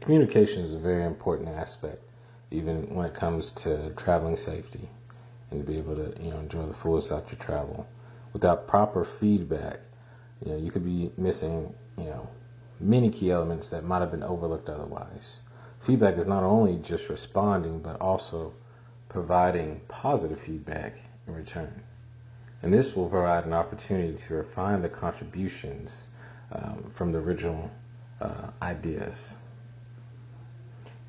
Communication is a very important aspect, even when it comes to traveling safety and to be able to, enjoy the fullest out your travel. Without proper feedback, you could be missing, many key elements that might have been overlooked otherwise. Feedback is not only just responding, but also providing positive feedback in return. And this will provide an opportunity to refine the contributions from the original ideas.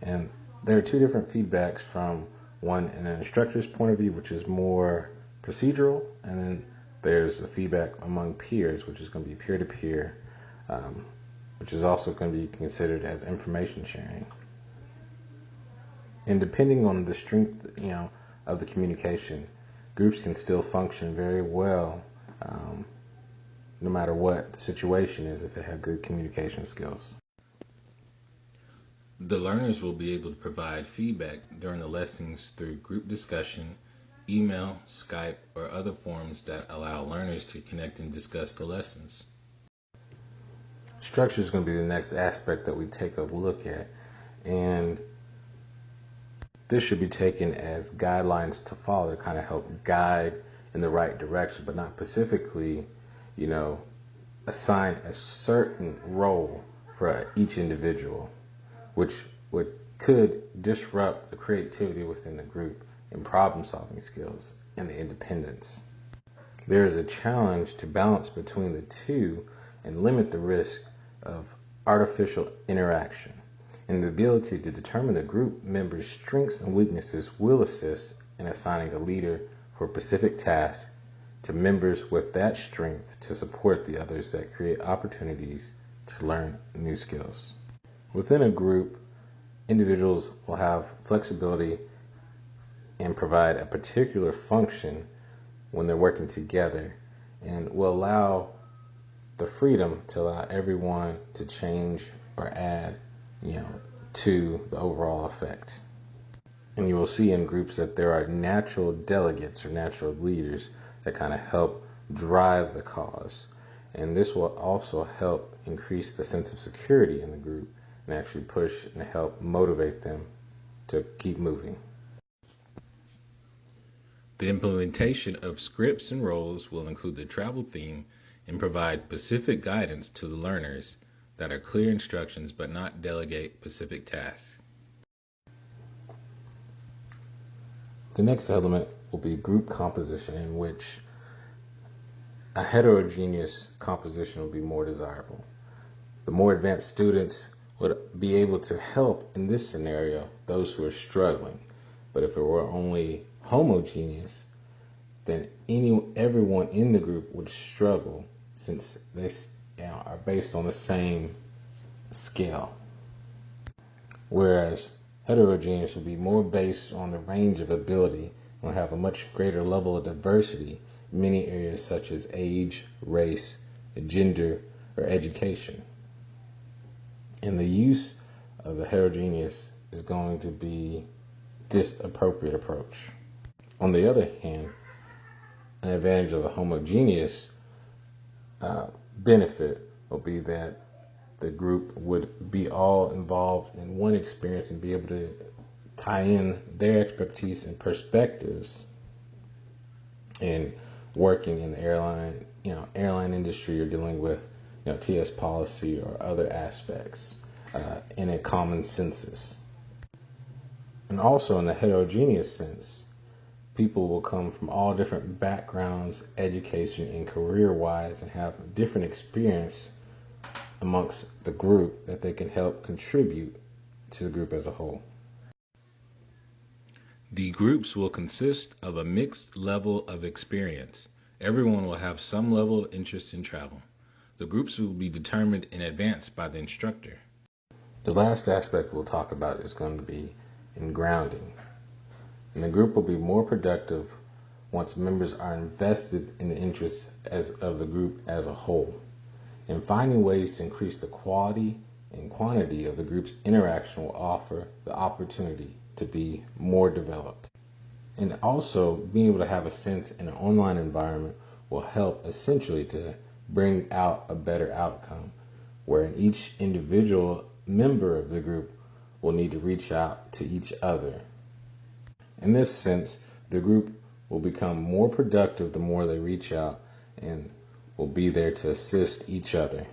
And there are two different feedbacks, from one in an instructor's point of view, which is more procedural, and then there's a feedback among peers, which is going to be peer-to-peer, which is also going to be considered as information sharing. And depending on the strength, of the communication, groups can still function very well, no matter what the situation is, if they have good communication skills. The learners will be able to provide feedback during the lessons through group discussion, email, Skype, or other forms that allow learners to connect and discuss the lessons. Structure is going to be the next aspect that we take a look at, and this should be taken as guidelines to follow to kind of help guide in the right direction, but not specifically, assign a certain role for each individual, which could disrupt the creativity within the group and problem-solving skills and the independence. There is a challenge to balance between the two and limit the risk of artificial interaction. And the ability to determine the group members' strengths and weaknesses will assist in assigning a leader for specific tasks to members with that strength to support the others that create opportunities to learn new skills. Within a group, individuals will have flexibility and provide a particular function when they're working together, and will allow the freedom to allow everyone to change or add to the overall effect. And you will see in groups that there are natural delegates or natural leaders that kind of help drive the cause. And this will also help increase the sense of security in the group and actually push and help motivate them to keep moving. The implementation of scripts and roles will include the travel theme and provide specific guidance to the learners that are clear instructions but not delegate specific tasks. The next element will be group composition, in which a heterogeneous composition will be more desirable. The more advanced students would be able to help in this scenario those who are struggling. But if it were only homogeneous, then everyone in the group would struggle, since they are based on the same scale. Whereas heterogeneous would be more based on the range of ability and will have a much greater level of diversity in many areas such as age, race, gender, or education. And the use of the heterogeneous is going to be this appropriate approach. On the other hand, an advantage of the homogeneous benefit will be that the group would be all involved in one experience and be able to tie in their expertise and perspectives in working in the airline industry, or dealing with TS policy or other aspects in a common census. And also in the heterogeneous sense, people will come from all different backgrounds, education, and career-wise, and have different experience amongst the group that they can help contribute to the group as a whole. The groups will consist of a mixed level of experience. Everyone will have some level of interest in travel. The groups will be determined in advance by the instructor. The last aspect we'll talk about is going to be in grounding. And the group will be more productive once members are invested in the interests of the group as a whole, and finding ways to increase the quality and quantity of the group's interaction will offer the opportunity to be more developed. And also being able to have a sense in an online environment will help essentially to bring out a better outcome, where each individual member of the group will need to reach out to each other. In this sense, the group will become more productive the more they reach out and will be there to assist each other.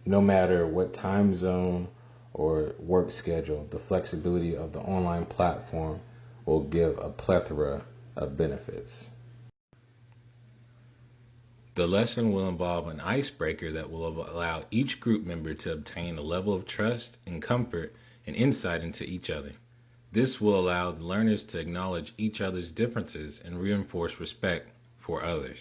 No matter what time zone or work schedule, the flexibility of the online platform will give a plethora of benefits. The lesson will involve an icebreaker that will allow each group member to obtain a level of trust and comfort and insight into each other. This will allow the learners to acknowledge each other's differences and reinforce respect for others.